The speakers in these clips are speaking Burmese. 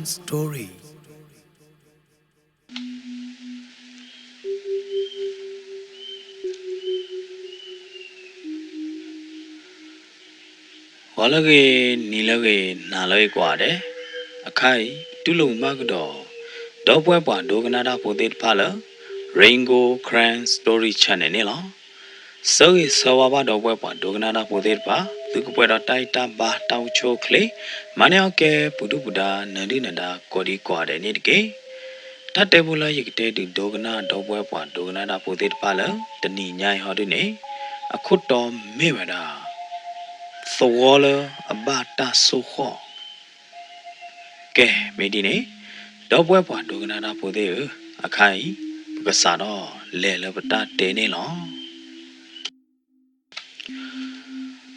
Story. Walage nilage nalage kwade akai tulung magdo dopwe pwa doganada podet phala Rainbow Cran Story Channel ne lo so sawaba dopwe pwa doganada podet pa tukupwe da taita ba taw cho kle maneo ke pudu buda nandi nanda kodi kwade ne dike tatebula yikte du dogana dopwe pwa doganada podet phala tani nyai hodu ne akutto mewada Thawala abata soho. Ke medine dobwe pwa doganada pode akai pukasado lele bata tene lo.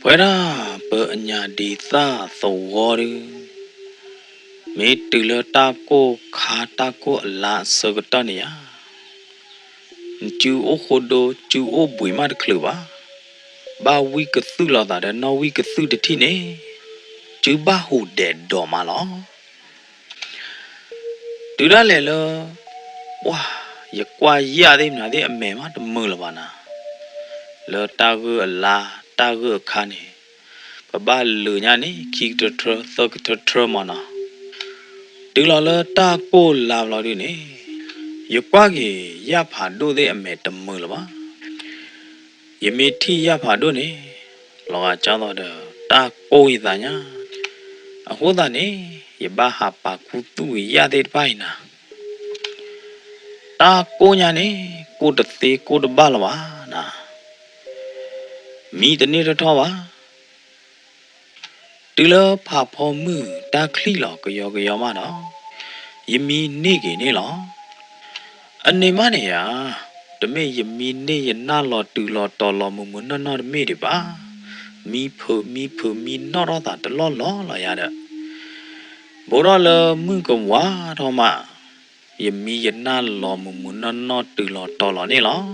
Pwera pe anya di tha thawari me tila tako khata ko la sagata ne ya. Chu o khodo chu o bui ma de kluba. Ba wi ka thu la da no wi ka thu de ti ne. Chu ba ho de do ma lo. Từ đó lại là wow, giờ qua giờ đây mình thấy mẹ má tụi mưa là bạn à, là ta gỡ là ta gỡ khăn này, và ba lừa nhà này khi trơ mà nó, từ đó là ta cố làm lo đi này, giờ qua cái giờ phá đôi đây mẹ tụm mưa là bạn, giờ mẹ thi giờ phá đôi này, lo cho nó được ta cố gì ta nhá, à hôm đó này, giờ ba hạp ba cụ tu giờ đây phải na. Ta cô nhà này cô đợt tê cô đợt ba là ba na mi tên này ra thọ ba từ lỡ phá phò mưa ta khli lọ cái yo mà đó yếm mi nê cái nê lọ anh này mà này à tụi mày yếm mi nê yếm na lọ từ lọ tò lọ muốn nó mê đi ba mi phở mi nó đó ta tự lo ya đó bố đó là mưa còn quá thôi mà yếm mi yếm na lọ muốn nó từ lọ tò lọ nê lọ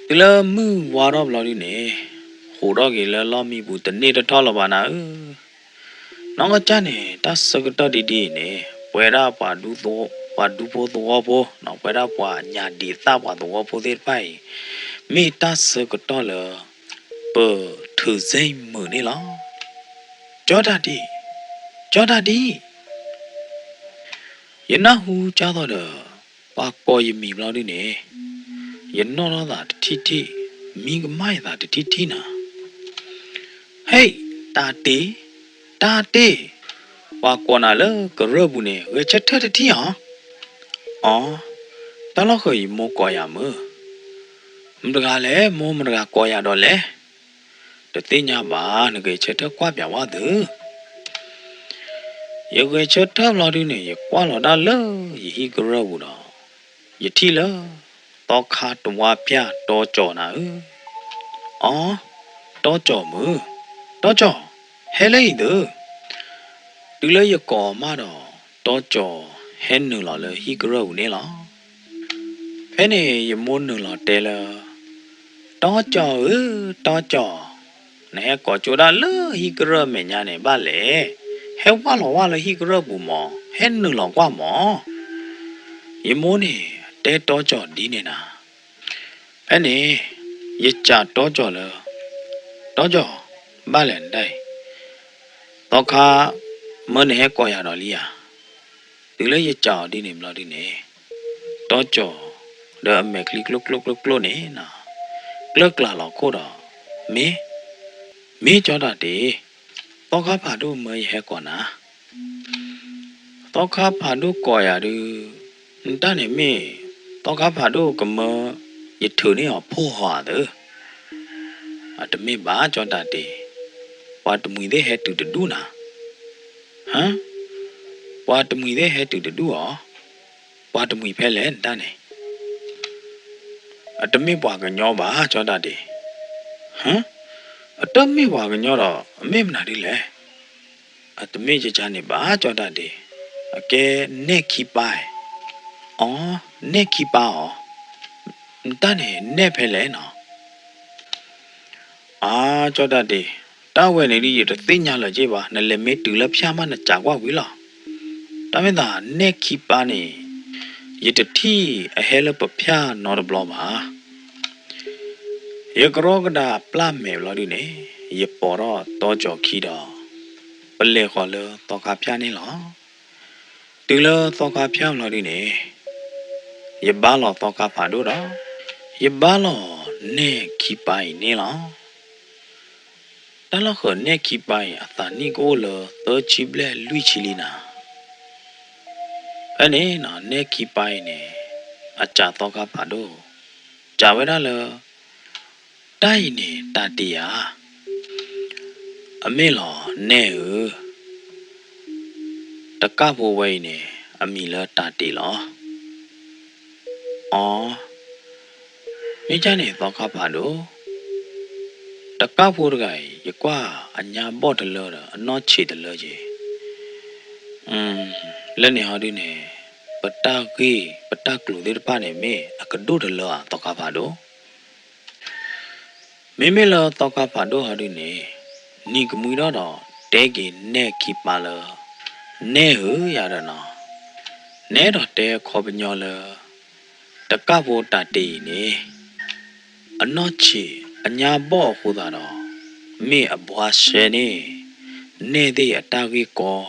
từ lỡ mưa quá đó lọ đi nè hồ đó cái là lo mi bù tận nê đó thọ lọ bà na nó có cha nè ta sợ cái đó đi nè quay ra bà đu bố nó quay ra bà nhà đi ta bà đu bố thế phải mi ta sợ cái đó là bờ thử dây mở nè lo cho ta đi yên na hu cha đó là bà coi mi lo đi nè yên nó là thi mi cái mai là thi na hey ta tê bà con à lơ cái rơ bù nè người chết thơ thi hả ta lo khởi mua coi à mơ mình gà lẽ mua mình gà coi à đó lẽ để tê nhà bà nó người chết thơ quá bẻo quá thứ giờ người chết thơ lo đi nè giờ quá lo đã lơ gì cái rơ bù đó giờ thi lơ to khá tụm hoa pia to trò na to trò mơ to trò hay lấy được từ lấy giờ cỏ mà đó to trò hay nữa là hi grow nè lo cái này giờ muốn nữa là tê là to trò nè có chỗ đó lơ hi grow mẹ nhà này ba lẽ hay quá là hi grow bù mò hay nữa là quá mò giờ muốn nè tê to trò đi nè na cái này giờ chả to trò ba lẽ đây to khá mới này coi à đó li à từ lấy giờ chào đi niệm lo đi nè to trò đỡ mẹ click lúc nè nè click là lọ cô đó mí cho đã đi to khá phá đu mới hè còn à to khá phá đu coi à đi ta này mẹ to khá phá đu cầm mơ giờ thử nè họ phô hòa đó တမေပါကြောတာတေဝါတမွေတဲ့ဟဲတူတူနာဟမ်ဝါတမွေတဲ့ဟဲတူတူဟောဝါတမွေဖဲလဲတန်းနေတမေပွားကညောပါကြောတာတေဟမ်တမေပွားကညောတော့အမေမနာဒီလေတမေချချနေပါကြောတာတေအကဲနေခိပိုင်အော်နေခိပါဟောတန်းနေနေဖဲလဲနော်ကြောတာတေတာဝဲနေရီရသိညာလကြပါနလေမေတူလဖျားမနကြာကွာဝီလားတမင်သာနေခိပါနေရတတိအဟဲလပဖျားနော်ဘလောပါရကရောကဒါပလမေလော်ဒီနေရပေါ်တော့တောကြောခီတော့ပလေခေါ်လတော့ကဖျားနေလားတူလတော့ကဖျားလော်ဒီနေရဘာလောတော့ကဖာတို့တော့ရဘာလောနေခိပိုင်နေလားတလခနဲ့ခိပိုင်အသာနီကိုလတောချိပလက်လူချီလီနာအနေနော်နဲ့ခိပိုင်နေအကြတော့ကပါတော့ကြဝဲရလတိုင်းနေတတိယအမေလောနဲ့တကဖို့ဝိနေအမီလတတိလောအော်မိချနေတော့ကပါတော့တကဖို့တကယ်ရကွာအညာဘော့တလောအနော့ချီတလောကြီးလက်နေဟောဒီနေပတာကေပတာကလူဒီပါနေမေအကဒုတလောတော့ကပါတော့မေမေလောတော့ကပါတော့ဟောဒီနေနီကမူတော့တဲကေနဲ့ခိပါလောနဲဟူရရနော်နဲတော့တဲခေါ်ပညောလောတကဖို့တတေနေအနော့ချီအညာဘော့ဟူတာတော့မေအဘွားရှဲနေနေတဲ့အတာကြီးကော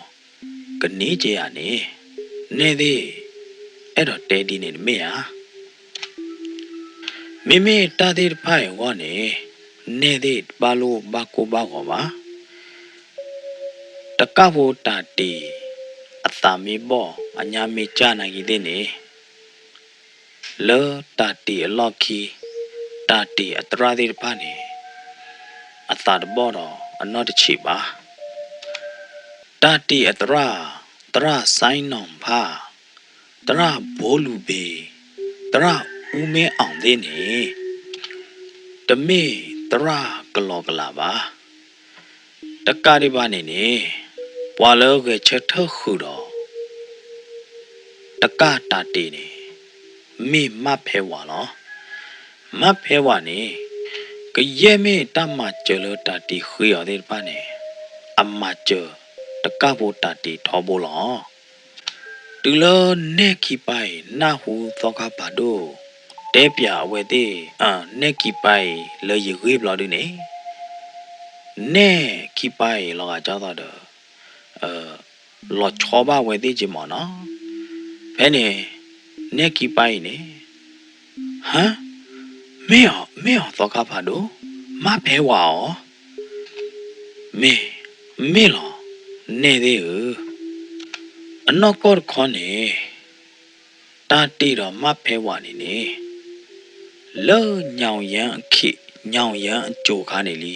ကနေကြရနေနေတဲ့အဲ့တော့တဲဒီနေမေဟာမေမေတာသေးဖိုင်ဝါနေနေတဲ့ဘာလို့ဘာကိုဘာကောပါတကဖို့တာတီအတာမေဘောအညာမေကြနိုင်ကြီးတဲ့နေလောတာတီအလော့ခီတာတီအတရာသေးဖာနေအသာတဘောတော့အနော့တချီပါတတိအတရာဆိုင်နောင်ဖာတရာဘိုးလူဘေတရာဦးမဲအောင်သေးနေတမေတရာကလောကလာပါတက္ကရိပါနေနေပွာလောကချက်ထခုတော့တက္ကတာတေနေမိမဖဲဝါလောမဖဲဝါနေကရဲမေတမကျလောတတိခွေရတဲ့ပါနေအမကျတကဖို့တတိထောဘောလောတူလနေခိပိုင်နာဟုသောကပါတို့တဲပြဝဲတဲ့နေခိပိုင်လေရေဘလော်ဒီနေနေခိပိုင်လောကကြောတော့လောချောပါဝဲတဲ့ဂျမနော်ဖဲနေခိပိုင်နေဟမ်မေယောသောကပါတို့မဖဲဝါဩမေလောနေသေးအနော့ကောခေါနေတာတီတော့မဖဲဝါနေနေလောညောင်ရန်ခိညောင်ရန်အကြိုခါနေလီ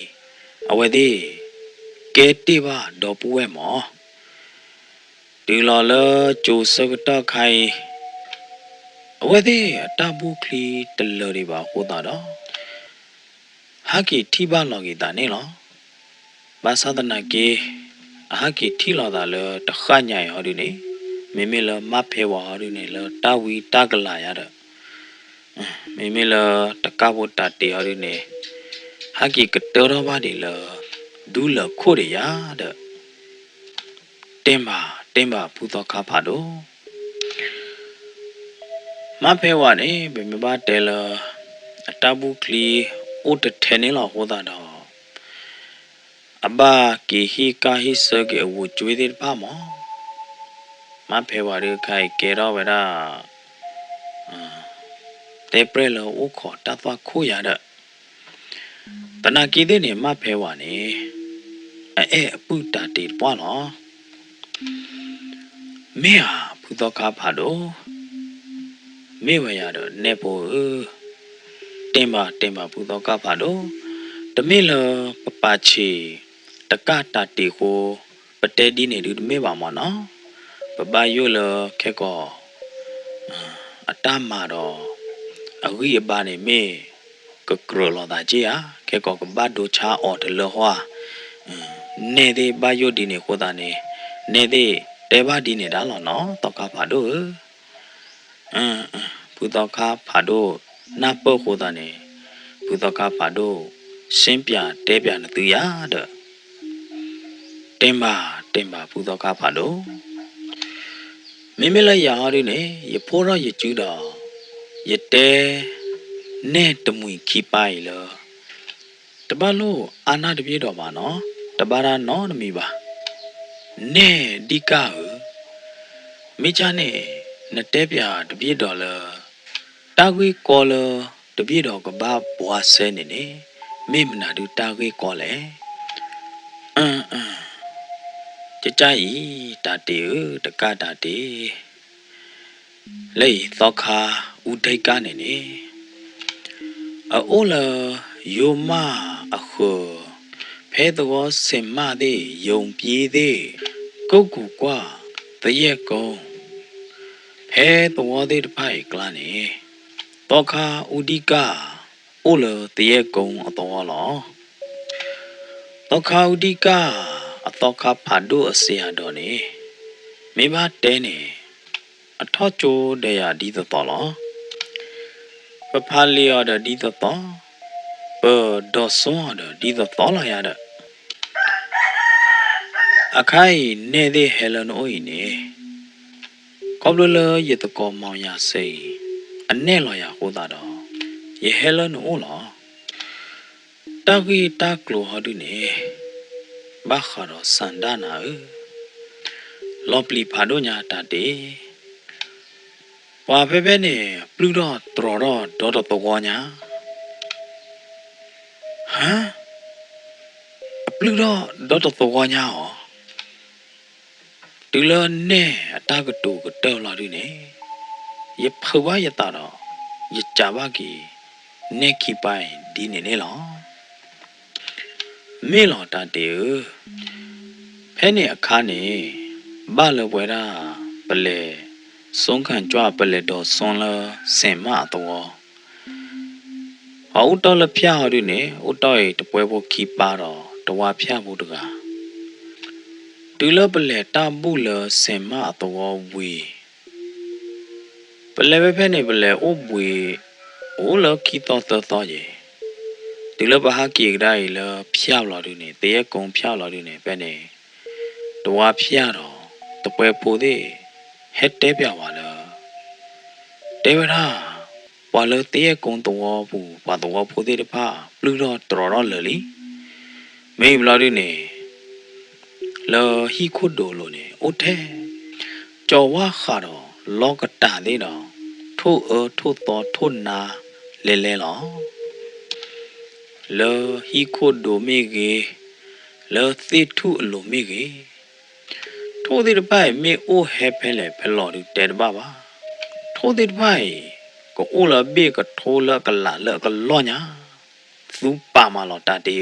အဝဲသေးကဲတိပါတော့ပူဝဲမောဒီလောလကြိုစကတော့ခိုင်အဝဲသေးတဘူးခလီတလော်ဒီပါဟိုတာတော့ဟာကီထိပါလော်ကီတာနေလောဘာသာဒနာကေအဟာကီထိလော်တာလတခညိုင်ဟောဒီနေမေမေလမဖဲဝါဟောဒီနေလတဝီတကလာရတဲ့မေမေလတကဘတတေဟောဒီနေဟာကီကတော်တော်ပါဒီလဒူးလခိုရရတဲ့တင်းပါဖူတော်ခါဖာတော့မဖဲဝါနေဘယ်မပါတဲလအတဘူးကလီအိုတထဲနေလောဟောတာတော့အဘာကီဟီကာဟီဆကေဝကျွေးတဲ့ပါမောမဖဲဝါရခိုင်ကေတော့ဝရတေပရလောဥခေါ်တတ်ခိုရတဲ့တနာကီတဲ့နေမဖဲဝါနေအပုတာတေပွားလောမေဟာဖူတော်ခါဖာတော့မေဝရတော့နေဖို့တင်ပါဖူတော်ခါဖာတော့ တမေလပပချေတကတာတီကိုပတဲဒီနေဒီမေပါမနော်ပပယိုလခဲကောအတမာတော့အဝိအပါနေမေကကရလောတာကြီးဟာခဲကောကဘတ်ဒိုချာအော်တလောဟွာနေဒီဘယိုဒီနေခိုတာနေဒီတဲဘာဒီနေတာလောနော်တော့ကဖာတို့ဘူတော့ကဖာတို့နာပုတ်ခိုတာနေဘူတော့ကဖာတို့ရှင်းပြတဲပြနေသူရတဲ့တင်ပါဘူတော့ကဖာတို့မိမလည်းရရနေရဖိုးတော့ရကျူးတော့ရတဲနဲ့တမွေခီပိုင်လောတပတ်လို့အာနာတပြေတော့ပါနော်တပါရနော်နမီပါနဲ့ဒီကမိချနဲ့နတဲပြတပြေတော့လောတာကွေကောလတပြေတော့ကဘာဘွားဆဲနေမိမနာဒူတာကွေကောလေကြိတာတေတကတာတေလေသောခာဥဒိတ်ကနေအိုလယိုမအခုဖဲတော်စင်မတဲ့ယုံပြေးတဲ့ကုတ်ကူကွာတရက်ကုံဖဲတော်တဲ့တဖိုက်ကလာနေသောခာဥဒီကအိုလတရက်ကုံအတော်လောသောခာဥဒီကအတော်ခါဖာဒိုအစီယာတော်နေမိမတဲနေအထောချိုးတရဒီတော်လောပဖာလီယောဒဒီတော်ဒေါ်ဆွန်ဒီတော်လာရတဲ့အခိုင်နေတဲ့ဟဲလန်အိုင်းနေကောဘလရတကောမောင်ရစိအနဲ့လော်ရဟိုတာတော့ရဟဲလန်အိုလောတဂီတကလိုဟာဒူနေဘာခါတော့စန္ဒနာလောပလီဖာဒိုညာတတေဝါပဲနေပလူတော့တော်တော့ဒေါ်တော့ညာဟမ်ပလူတော့ဒေါ်တော့ညာဟောဒီလောနဲ့အတကတူကတော်လာဒီနေရဖွာရတာတော့ရကြပါကြီးနေခိပိုင်ဒီနေလောမေလောတတေဖဲနေအခါနေဘာလဝဲတာပလေဆုံးခံကြွပလေတော့ဆွန်လစင်မတော့ဟောက်တော်လဖျားရနေဥတော်ရတပွဲဖို့ခီပါတော့တဝါဖျားဖို့တကားဒူလပလေတာဘူးလစင်မတော့ဝီပလေပဲဖဲနေပလေအိုဘွေအိုလခီတော့ရေဒီလဘဟာကီကဒါရီလဖျောက်လာတယ်နေတရက်ကုံဖျောက်လာတယ်နေပဲနေတဝါဖျားတော့တပွဲဖို့သေးဟက်တဲပြပါလားတေဝရာဘာလို့တရက်ကုံတော့ဘူးဘာတော့ဖို့သေးတဖာပလူတော့တော်လလီမေးမလာတယ်နေလောဟီခုဒိုလိုနေအိုထဲကြော်ဝါခါတော့လောကတာသေးတော့ထို့ထို့တော်ထို့နာလဲလောလောဟီခိုဒိုမေကေလောသေထုအလိုမေကေထိုဒီတပိုင်မေအိုဟဲဖဲလေဖဲလော်ဒီတဲတပါထိုဒီတပိုင်ကိုအိုလာဘေကထိုလာကလာလကလောညာသူပါမလောတတေ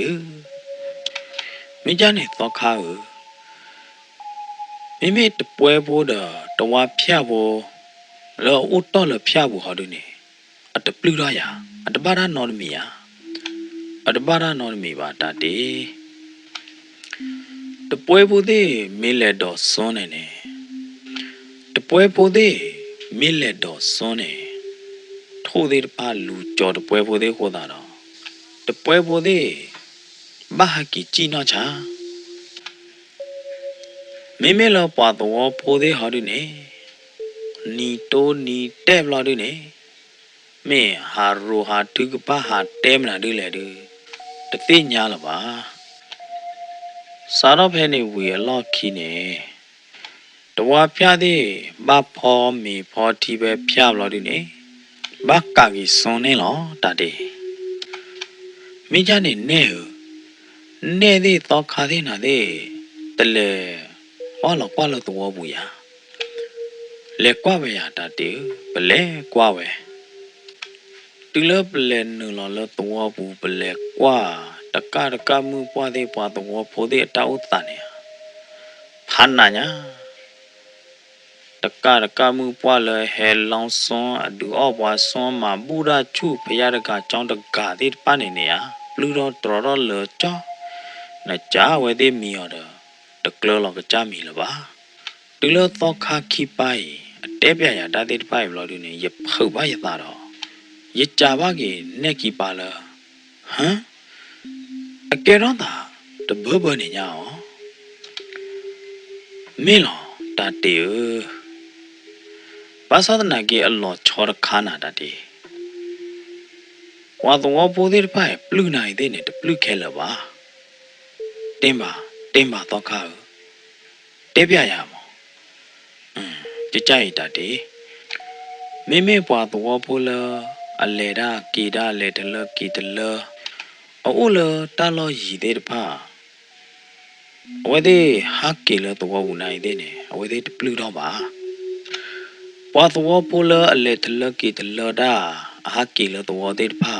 မိကြနေတော့ခါမိတပွဲဖို့တဝါဖြတ်ဖို့လောအိုတော့လဖြတ်ဖို့ဟာဒုနေအတပလူရရအတပါရနော်မီယာအတပါရနော်မီပါတတေတပွဲဖို့သေးမေးလက်တော့စွန်းနေတပွဲဖို့သေးမေးလက်တော့စွန်းနေထိုးသေးတပါလူကြော်တပွဲဖို့သေးခေါ်တာတော့တပွဲဖို့သေးဘာဟာကီကြည်နော်ချာမေလောပွားတော့ဖို့သေးဟာဒုနေနီတိုနီတဲဘလာဒုနေမေဟာရိုဟာတုကပါဟာတဲမလာဒုလေဒုတသိညာလပါစာတော့ဖဲနေဝီလော့ခီနေတဝါဖျားသေးဘာဖောမီဖောတီပဲဖျားဘလာဒုနေဘာကာကြီးစွန်နေလောတတေမိကြနေနေသေးတော့ခါသေးနာသေးတလေဟောလောကွာလို့တော့ဘူးရလေကွာပဲရတတေဘလဲကွာပဲတူလပလဲနူလောတော့ဘူးဘလဲကွာတ တကမှုပွားသေးပွားတော့ဖိုးသေးတောက်တန်နေဖာနာညာတကမှုပွားလဲဟဲလောင်စွန်အဒူအော့ပွားစွန်မှာဘူရာချုဖရရကကြောင်းတကတဲ့ပနေနေရဘလူတော်တော်လောချောနကြဝဲသေးမီရတော့တကလောကကြမီလပါဒီလိုတော့ခါခိပိုင်အတဲပြရတာတဲ့ပိုင်ဘလော်ဒီနေရဖုတ်ပါရတာတော့ရကြပါကေနဲ့ကီပါလားဟမ်အကယ်တော့တာတဘဘနေညာရောမင်းလောတတေဘာသာနာကေအလောချောရခါနာတတေဝါတော့ပိုသေးတပိုင်ပလူနိုင်တဲ့နဲ့တပလူခဲလပါတင်းပါတော့ခါတဲပြရမောကြကြရတတေမေပွားတော့ပိုလအလေဒါကီဒါလေတလကီတလအိုလတာလောရည်တဲ့တဖာအဝဲသေးဟာကီလတော့ဝူနိုင်တဲ့နဲ့အဝဲသေးတပလူတော့ပါပွားတော့ပိုလအလေတလကီတလဒါဟာကီလတော့တဲ့တဖာ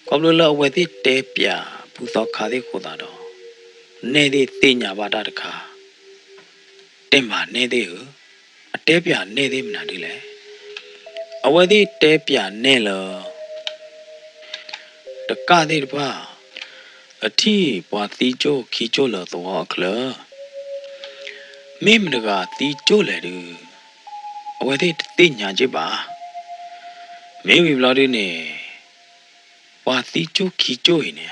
ကောလလအဝဲသေးတဲပြဘူသောခါသေးခိုတာတော့နေသေးတင်ညာပါတာတခါတင်ပါနေသေးဟအတဲပြနေသေးမနာဒီလေအဝဲသေးတဲပြနေလောတကတဲ့တပါအထီပွားတီချိုခီချိုလောတော့ခလမိမနကတီချိုလေတူအဝဲသေးတင်ညာချစ်ပါမေဝီဘလာဒီနေပွားတီချိုခီချိုနေ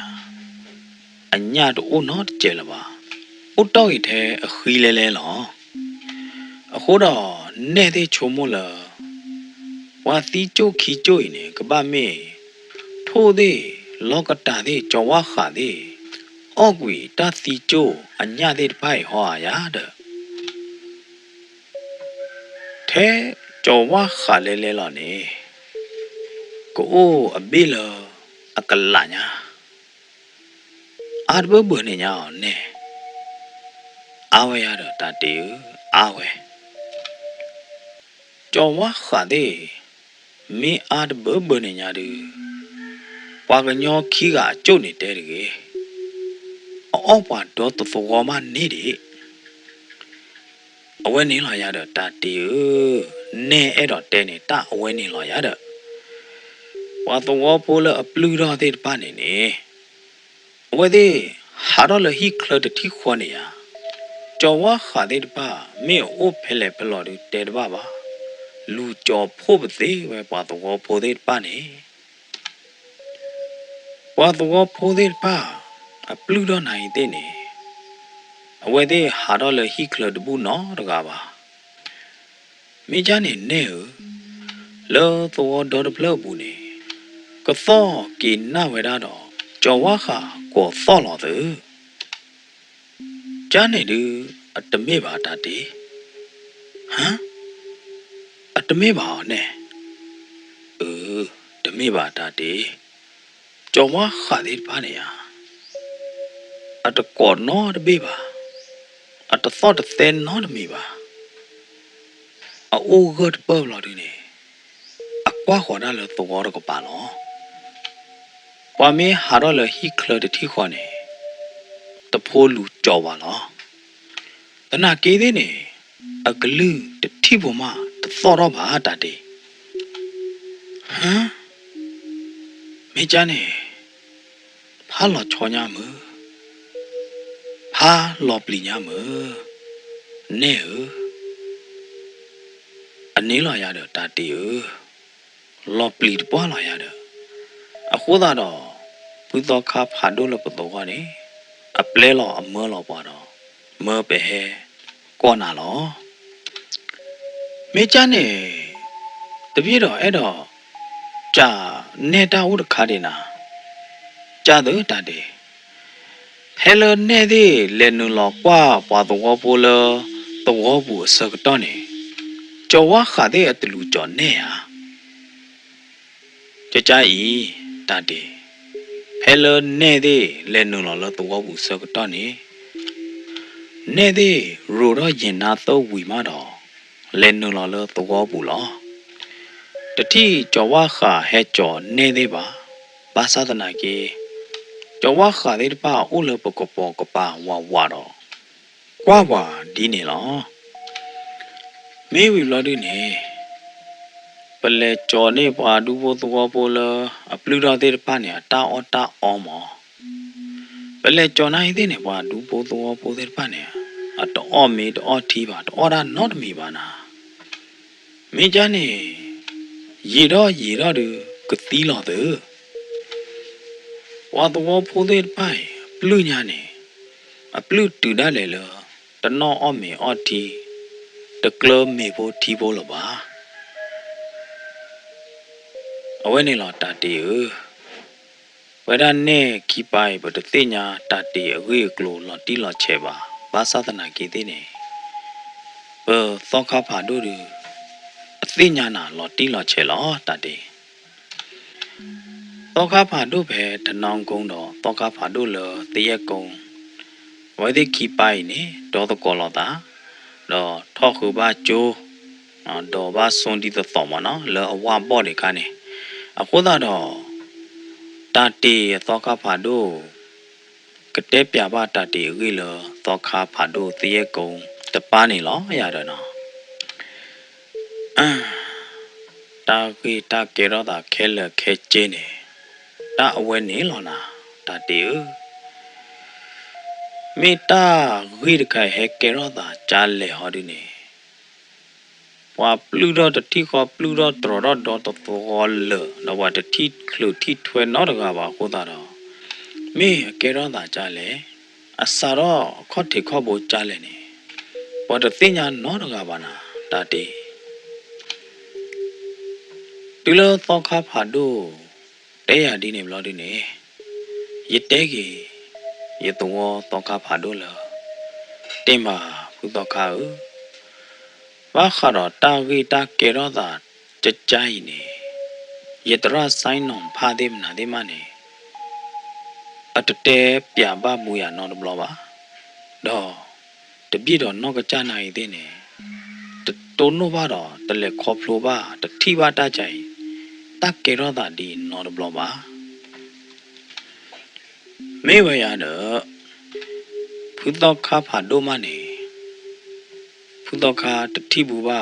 အညာတော့နော်ကျဲလပါဥတောက်ရတဲ့အခီးလဲလောအခုတော့နေသေးချုံမလားဝါတီချိုခီချိုနေကပမေထိုးသေးလောကတာသေးကြောဝါခါသေးအော့ကွေတတီချိုအညာသေးတဖိုင်ဟောရတဲ့ထဲကြောဝါခါလဲလောနေကိုအဘိလအကလာညာအာဘဘနေညာနေအာဝဲရတော့တတေအာဝဲကြောဝါခါသေးမင်းအာဘနေညာတူပွာကညောခီကကျုပ်နေတဲ့တကယ်အောက်ပါတော့တော်မနေတယ်အဝဲနေလာရတော့တတေနေအဲ့တော့တဲနေတာအဝဲနေလာရတော့ပွာတော့ပိုးလအပလူတော့တဲ့ပါနေနေအဝဲသေးဟာတော့လဟိခလတတိခွန်နေရကြောဝါခါတဲ့ပါမင်းအိုဖဲလေဘလော်တူတဲတပါပါလူကြောဖို့ပသေးပဲပွာတော့ဖိုးတဲ့ပါနေပွာတော့ဖိုးတဲ့ပါအပလူတော့နိုင်တဲ့နေအဝဲသေးဟာတော့လဟိခလတဘူးနော်တကားပါမိချနေနေလောတော့ဒေါ်ဘလော့ဘူးနေကသောကိနာဝဲတော့ကြောဝါခါကိုသော်လို့သူကြားနေလူအတမေပါတတေဟမ်အတမေပါနဲ့တမေပါတတေကြောဝါခါဒီပါနေရအတကောနော်တဘေပါအတသော့တသဲနော်တမေပါအိုဂတ်ပေါ်လာဒီနေအကွာခေါ်တာလို့တော့တော့ပါလောပွာမေဟာတော့လဟိခလတတိခေါ်နေတဖိုးလူကြော်ပါလားတနာကေးသေးနေအကလူတတိဘမတသောတော့ပါတတေဟမ်မေချာနေဖာလောချောညာမဖာလောပလီညာမနေအနေလာရတော့တတေလောပလီပွားလာရတော့အခုသာတော့ဘုသောခါဖာဒိုလပတော်ကနေအပလဲလောအမောလောပါတော့မေပဲဟဲကောနာလောမေချာနေတပြည့်တော့အဲ့တော့ကြာနေတာဟုတ်ခါတယ်နာကြာတော့တတယ်ဟဲလနေသေးလဲနူလောကွာပွာတော့ပိုလတော့ဘူးစကတော့နေကြောဝါခါတဲ့အတလူကြောနေဟာကြဤတတေဟဲလနေသေးလဲနုလောတော့ဘူးစကတော့နေသေးရိုတော့ရင်နာတော့ဝီမတော့လဲနုလောတော့ဘူးလောတတိကြောဝါခါဟဲကြောနေသေးပါဘာသာတနာကေ ကျော်ဝါခါတဲ့ပါအိုလပကပေါ်ကပါဝါဝါတော့ကွာဝါဒီနေလားမေဝီလာဒီနေပလဲကျော်နေပါဒူဘောသောပိုလအပလူတော်တဲ့ပါနေတာအော်တာအော်မောပလဲကျော်နိုင်တဲ့နေပါဒူဘောသောပိုတဲ့ပါနေအတော်မေတော်ထီပါတော်ဒါနော့မီပါနာမင်းကြနေရေတော့သူကတိလာတဲ့ဝါတော်ဖိုးတဲ့ပိုင်ပလူညာနေအပလူတူဒါလေလောတနောအမေအတီတကလမေဖို့တီဖို့လပါအဝဲနေလောတတေဝဒနဲ့ခီပိုင်ဘတသိညာတတေအဝေကလိုလောတီလောချေပါဘာသာတနာကေသေးနေဘောသောခဖာတို့အသိညာနာလောတီလောချေလောတတေသောခဖာတို့ပဲတနောင်ကုန်းတော်သောခဖာတို့လောတရက်ကုန်းဝဲဒီခီပိုင်နေဒေါ်တကောလောတာတော့ထောက်ခုပါကျိုးတော့ဘာစွန်ဒီတော့မနော်လောအဝါဘော့တွေကနေအခုတော့တတေသောခဖာတို့ကတဲ့ပြပါတတေဝီလောသောခဖာတို့တရက်ကုန်းတပားနေလောရတယ်နော်တာကီတာကေရောတာခဲလခဲကျင်းနေတာအဝဲနေလောနာတတေမေတာဝိရခိုင်ဟဲကေရောတာကြားလေဟောဒီနေဝါပလူတော့တတိခေါ်ပလူတော့တော်တော့တော်လေတော့ဝါတတိခလူတိထွဲတော့တကပါကိုတာတော့မေကေရောတာကြားလေအစာတော့ခေါ်တိခေါ်ဖို့ကြားလေနေပေါ်တသိညာတော့တကပါနာတတေဒီလိုသောခဖာတို့တဲရဒီနေဘလို့ဒီနေရတဲကြီးရတော့သောခဖာတို့လားတင်ပါဘုသောခါဘာခါတော့တာဂီတာကေရောတာကြကြိုင်နေရတရဆိုင်နုံဖာဒေမနာဒေမနေအတတဲပြပမှုရနော်ဘလို့ပါတော့တပြည့်တော့နောက်ကကြနိုင်သေးနေတုံးတော့ပါတော့တလက်ခေါဖလိုပါတတိပါတကြိုင်တကေရောတာဒီနော်ဘလို့ပါမေဝရတော့ဖုသောခါဖာဒိုမနေဖုသောခါတတိဘူပါ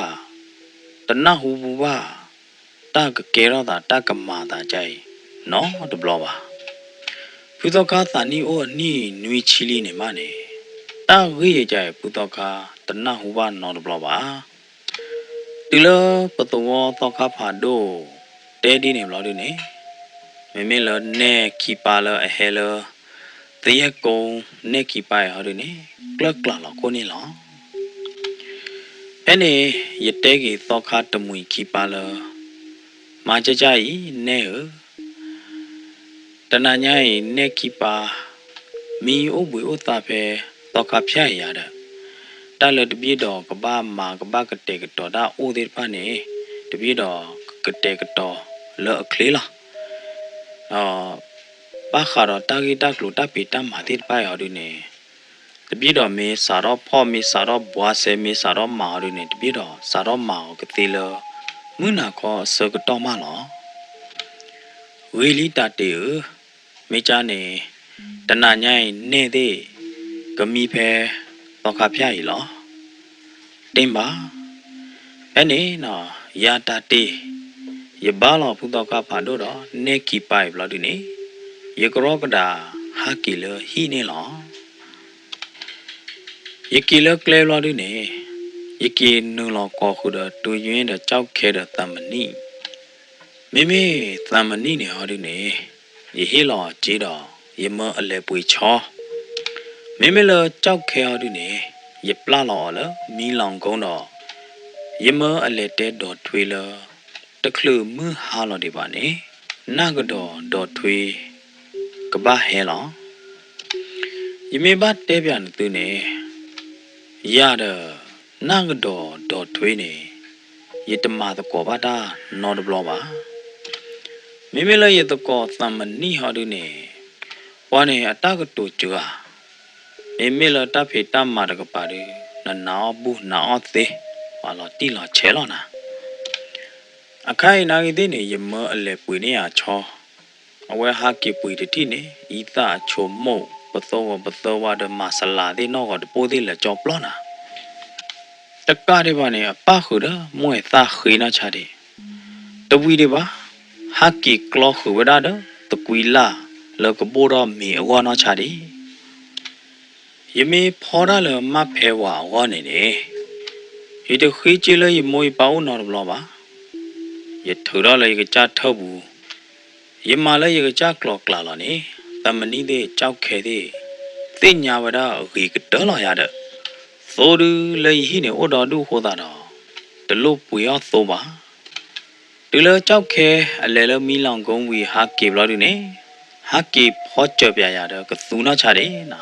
တနဟုဘူပါတကေရောတာတကမာတာကြိုင်နော်တဘလို့ပါဖုသောခါသာနီအိုနီနွေချီလီနေမနေတဝေးရကြဖုသောခါတနဟုပါနော်တဘလို့ပါဒီလိုပတောသောခါဖာဒိုတဲဒီနေဘလို့ဒီနေမေလနဲခီပါလအဟဲလတရက်ကုံနေခီပိုင်ဟာဒီနေကလကလာလောကိုနေလောအဲ့နေရတဲကြီးသောခါတမွေခီပါလမာကြကြဤနဲတနာညာဤနေခီပါမီဥပွေဥတာဖဲသောခါဖြတ်ရတဲ့တလတပြေတော်ကဘာမာကဘာကတဲ့ကတော်ဒါဥသေးဖာနေတပြေတော်ကတဲ့ကတော်လောအခလေးလားဘာခါတော့တာဂီတာကလူတာပီတာမာတိပိုင်ဟာဒီနေတပြေတော့မေစာတော့ဖော်မေစာတော့ဘွားဆဲမေစာတော့မာဟာဒီနေတပြေတော့စာတော့မာကတိလမွနာခေါ်စကတော့မလောဝီလီတာတေမေချာနေတနာညိုင်းနေသေးကမီဖဲတော့ခါဖျားရီလောတင်ပါအဲ့နေနော်ယာတာတေရပါလောဖူတော့ကဖာတို့တော့နေကီပိုင်ဘလို့ဒီနေရကရောကဒါဟာကီလဟီနေလောရကီလကလဲလို့ဒီနေရကီနုလောကောခုတော့တူရင်းတော့ကြောက်ခဲတဲ့တမနီမိမိတမနီနေဟောဒီနေရဟီလောကြေးတော့ရမအလဲပွေချောမိမိလောကြောက်ခဲဟောဒီနေရပလာလောလမီလောင်ကုန်းတော့ရမအလဲတဲတော့ထွေးလောတခလူမဟာလောဒီပါနေနာကတော့တော့ထွေးကဘာဟဲလောယမေဘတဲပြန်သူနေရတဲ့နာကတော့တော့ထွေးနေယတမတကောဘာတာနော်ဒဘလောပါမိမလည်းယတကောသမနီဟာဒုနေဝါနေအတကတူကျွာမိမလည်းတဖေတမတကပါရီနော်ဘူးနော်သေးဘာလို့တီလာချဲလောနာအခိုင်နာဂီတဲ့နေယမအလေပွေနေရချော အဝဲဟာကေပွေတတိနေဤသာချုံမုံပသောဝဒမဆလာတဲ့နောကတပိုးသေးလက်ကြောပလောနာတက္ကရပါနေပခုရမွေသာခေနာချတဲ့တဝီတွေပါဟာကေကလောခဝဒါဒတကွီလာလောကဘောရမီအဝနာချတဲ့ယမေဖောရလမဖဲဝါဝနေနေဤတခေချလေမွေပေါင်းနော်ဘလောပါယထရလေကကြထဘူးယမလည်းရကြကလောကလာလာနေတမနီတဲ့ကြောက်ခဲတဲ့သိညာဝဒအခေကတော်လာရတဲ့သို့ရလေဟိနေဩတော်တို့ဟောတာတော့တလို့ပွေရသောပါဒီလိုကြောက်ခဲအလဲလမီလောင်ကုန်းဝီဟာကေဘလော်ဒီနေဟာကေဖော့ကြပြရတဲ့ကသူနာချတယ်နာ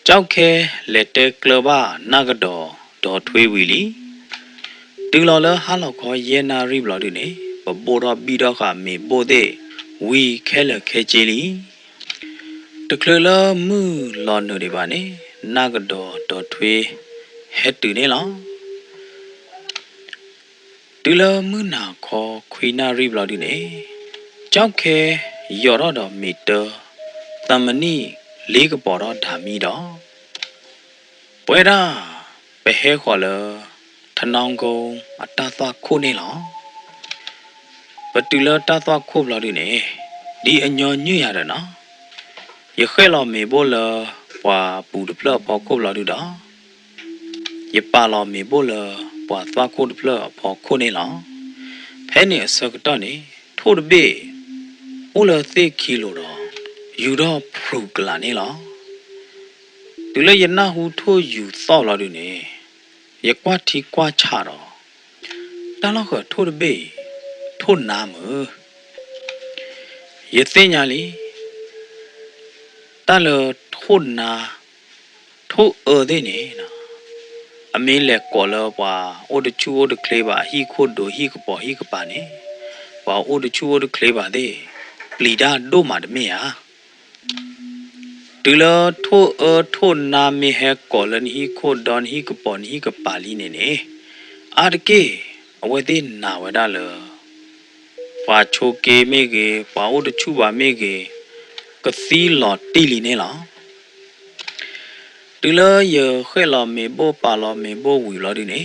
ကြောက်ခဲလက်တဲကလဘာနာကတော်တော်ထွေးဝီလီဒီလော်လဟာလောက်ခေါ်ယေနာရီဘလော်ဒီနေပပိုရဘီတော့ခမေပိုတဲ့ဝီခဲလခဲချီလီတကလလမှုလော်နူဒီပါနေနာကတော်တော်ထွေးဟက်တူနေလောဒီလမှုနာခေါ်ခွေနာရီဘလော်ဒီနေကြောက်ခဲရော်တော့မီတာတမနီလေးကပေါ်တော့ဓာမီတော့ပွဲတာပဲဟဲခေါ်လထနောင်းကုံအတသွားခိုးနေလောဘတူလတသွားခိုးဘလော်ဒီနေဒီအညောညွရတဲ့နော်ရခဲလော်မေဘောလပွာပူဒပလပေါ်ခိုးဘလော်ဒီတော့ရပါလော်မေဘောလပွာသွားခိုးဒပလပေါ်ခိုးနေလောဖဲနေစကတော့နေထိုးတပေဦးလသိခီလိုတော့ယူတော့ဖရုကလာနေလောဒီလေယနာဟူထိုးယူသောက်လာတယ်နေရကွာတီကွာချတော့တလောက်ခထိုးတပေထိုးနာမရသိညာလီတလထိုးနာထိုးတဲ့နေနော်အမင်းလက်ကော်လောပွာအိုတချူအိုတကလေးပါဟီခိုဒိုဟီကပေါ်ဟီကပါနေပွာအိုတချူအိုတကလေးပါတဲ့ပလီဒါဒိုမာတမေယာဒီလထိုနာမီဟဲကောလန်ဟီခိုဒွန်ဟီကပေါ်ဟီကပါလီနေနေအာတကေအဝဲသေးနာဝဒါလပွာချိုကေမေကေပွာအိုတချူပါမေကေကသီလော်တီလီနေလောဒီလရခဲလော်မေဘောပါလော်မေဘောဝီလော်ဒီနေ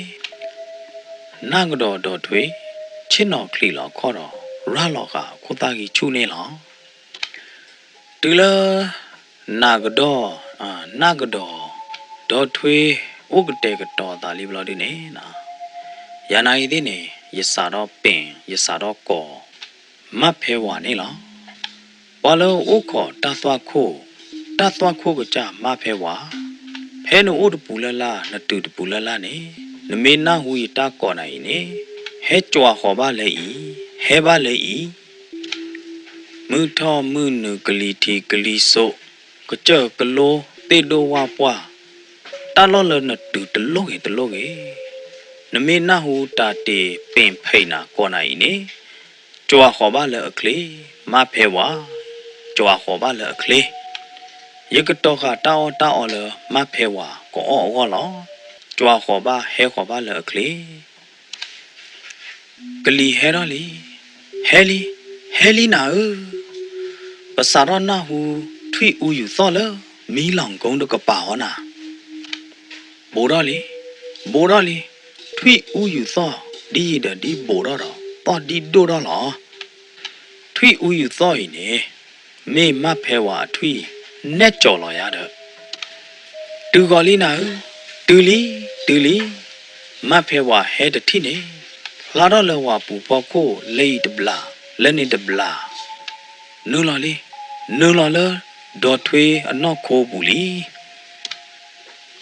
နာကတော်တော်ထွေချင်းတော်ကလီလော်ခေါ်တော်ရလော်ကခိုတာကြီးချူနေလောဒီလနာကတော်ဒေါ်ထွေဥကတဲ့ကတော်သားလေးဘလော်ဒီနေနော်ရနာရီဒီနေရစာတော့ပင်ရစာတော့ကောမတ်ဖဲဝါနေလောဘာလို့ဥခေါ်တသွားခိုးကကြမဖဲဝါဖဲနုဥတပူလလာနတူတပူလလာနေနမေနာဟူရတာကောနိုင်နေဟဲကြွာဟောပါလေဤဟဲပါလေဤမူထောမူနုကလီတီကလီဆိုကကြကလိုတေဒိုဝါပွားတလောလနတူတလောကေနမေနာဟူတာတေပင်ဖိနာကောနိုင်နေကြွာဟောပါလေအခလီမဖဲဝါကြွာဟောပါလေအခလီယကတော့ကတောင်းလမဖဲဝါကောလောကြွာခေါ်ပါဟဲခေါ်ပါလေကလေးကလီဟဲရလီဟဲလီနာပစာရနာဟူထွိဦးယူသောလမီလောင်ကုန်းတကပါဟောနာဘိုရလီထွိဦးယူသောဒီဘိုရတော့တော်ဒီဒိုရလောထွိဦးယူသောဤနေမေမဖဲဝါထွိနဲ့ကြော်လာရတဲ့တူကော်လီနာတူလီမဖဲဝါဟဲတတိနေလာတော့လဝပူပေါကိုလေတဘလာလက်နေတဘလာနူလာလဒေါ်ထွေအနောက်ခိုးဘူးလီ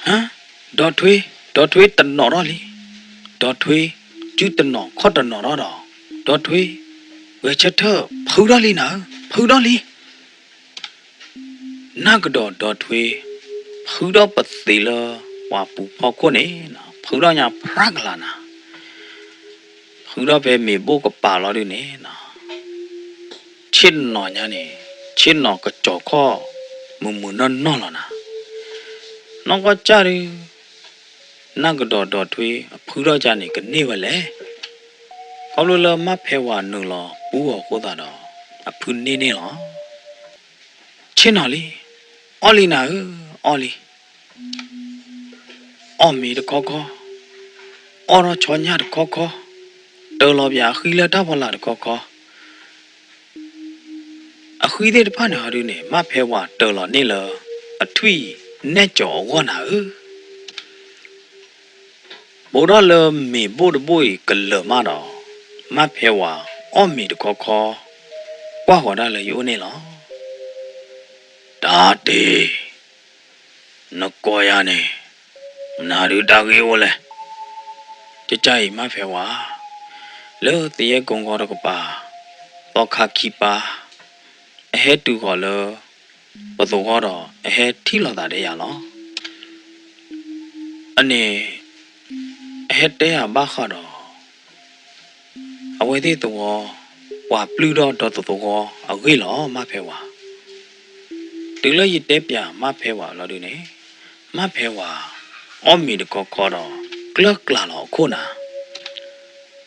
ဟမ်ဒေါ်ထွေတနော်ရလီဒေါ်ထွေကျူတနော်ခေါ်တနော်ရတော့ဒေါ်ထွေဝဲချက်ထဖူရလီနာဖူရလီနာကတော်ဒေါ်ထွေဖူတော့ပတိလဝါပူပေါကိုနေနော်ဖူတော့ညာဖရကလာနာဖူတော့ပဲမေဘိုကပါလော်ဒီနေနော်ချင်းနော်ညာနေချင်းနော်ကကြောခေါ်မမနော်လာနာနော်ကကြရီနာကတော်ဒေါ်ထွေဖူတော့ကြနေကနေဝလဲကောလိုလမဖဲဝါနုလောပူဟောကိုတာတော့ အဖူနေနေလားချင်းတော်လေးအော်လီနာအော်လီအော်မီတခေါခေါအော်ရချောညာတခေါခေါတော်လောဗျာခီလာတာဖလာတခေါခေါအခီးတဲ့တဖနာရင်းနဲ့မဖဲဝတော်လောနေလအထွီနဲ့ကြော်ဝနာဘောရလမေဘို့ဘို့ကလမတော့မဖဲဝအော်မီတခေါခေါကွာဟော်ဒါလေယိုနေလားတာတေနကောရနေနာရူတာကေဝလဲကြကြိမဖဲဝါလောတရေကုံကောတော့ကပါတော့ခခိပါအဟဲတူခေါ်လောဘသူခေါ်တော့အဟဲထီလာတာတဲ့ရလောအနေအဟဲတဲရဘာခါတော့အဝဲသေးတော့ဝါပလူတော့တော်တော်အဝေးလောမဖဲဝါတူလရတဲပြမဖဲဝါလောဒီနေမဖဲဝါအော်မီတကောခေါ်တော့ကလကလာလောခုနာ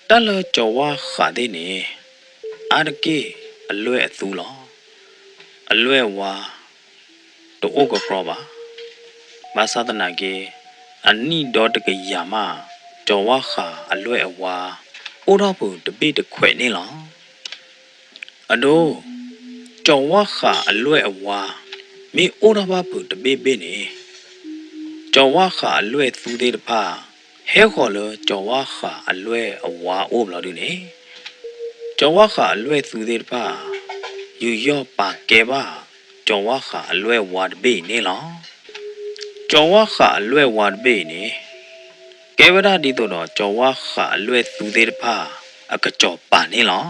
တလကြောဝါခါတဲ့နေအာရကေအလွဲအသူလောအလွဲဝါတိုးကခေါ်ပါမသဒနာကေအနိဒေါတကယာမကြောဝါခါအလွဲအဝါအိုတော့ဘူးတပိတခွဲနေလောအဒိုကြောဝါခါအလွဲအဝါမေအိုတော့ဘူးတပိပိနေကြောဝါခါအလွဲသူသေးတဖာဟဲခေါ်လောကြောဝါခါအလွဲအဝါအိုမလို့ဒီနေကြောဝါခါအလွဲသူသေးတဖာယူရောပါကဲပါကြောဝါခါအလွဲဝါတပိနေလောကြောဝါခါအလွဲဝါတပိနေကဲဝရဒီတော့ကြောဝါခါအလွဲသူသေးတဖာအကကြောပါနေလော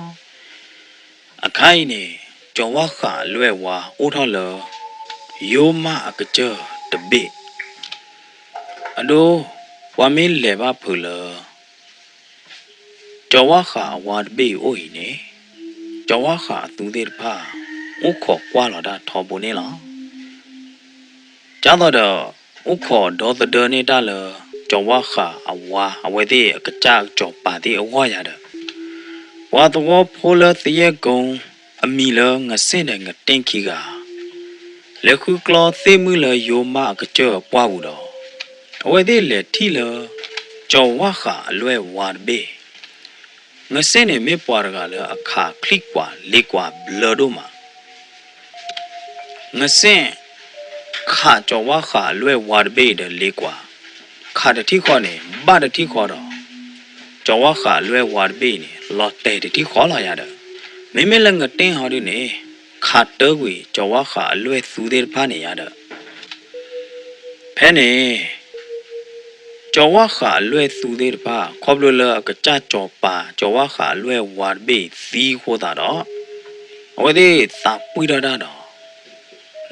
အခိုင်နေကြောဝါခါအလွဲဝါအိုထော်လောယိုမအကကြောတပိအဒိုဝါမင်းလေပါဖူလောကြောဝါခါဝါတပိအိုဟိနေကြောဝါခါသူသေးတဖာဥခောကွာလာတာထော်ပုံနေလားကျတော့ဥခောဒေါ်သဒနေတာလကြောဝါခါအဝါအဝဲသေးအကကြကြောပါသေးအဝါရတဲ့ဝါတော့ဖိုလတရေကုံအမီလငစင်းတဲ့ငတင်းခီကလက်ခုကလောသေမှုလယိုမအကကြောပွားဘူးတော့အဝဲသေးလေထီလကြောဝါခါအလွဲဝါဘေငစင်းနဲ့မေပွားရကလည်းအခါခလစ်ကွာလေကွာဘလဒိုမှာငစင်းခါကြောဝါခါလွဲဝါဘေတဲ့လေကွာခါတတိခေါ်နေဘာတတိခေါ်တော့ကြောဝါခါလွဲဝါဘေနေလော်တဲတတိခေါ်လာရတယ်မိမလည်းငတင်းဟော်ဒီနေခါတောဝေကြောဝါခါအလွဲသူသေးဖားနေရတဲ့ဖဲနေကြောဝါခါအလွဲသူသေးတဖာခေါပလိုလကကြကြောပါကြောဝါခါအလွဲဝါဘေသီခိုးတာတော့အဝဲသေးသာပွေရတာတော့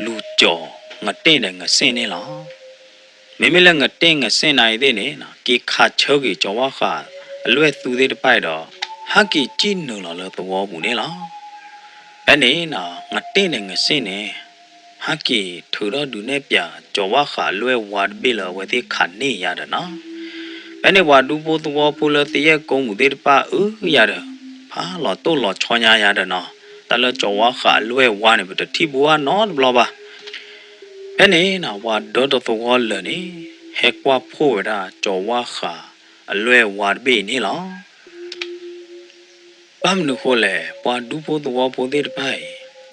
လူကြောငတဲ့နဲ့ငစင်းနေလားမိမလည်းငတဲ့ငစင်းနိုင်သေးနေနော်ကေခါချောကြီးကြောဝါခါအလွဲသူသေးတပိုက်တော့ဟာကီကြည့်နုံလာလို့သဘောဘူးနေလားအဲ့နေနော်ငတဲ့နဲ့ငစင်းနေဟာကီထူတော့ဒူနဲ့ပြကြောဝါခါလွဲဝါဘေလဝဲသေးခါနေရတယ်နော်အဲ့နေဝါဒူပိုးတော်ပိုးလတရေကုံမှုသေးတပါရတယ်ဖာလော်တော့လော်ချောညာရတယ်နော်တလကြောဝါခါလွဲဝါနေပတတိဘွားနော်ဘလောပါအဲ့နေနော်ဝါဒေါ်တော်လနေဟဲကွာဖိုးရာကြောဝါခါအလွဲဝါဘေနေလောပမ်နုခိုလေဝါဒူပိုးတော်ပိုးသေးတပိုင်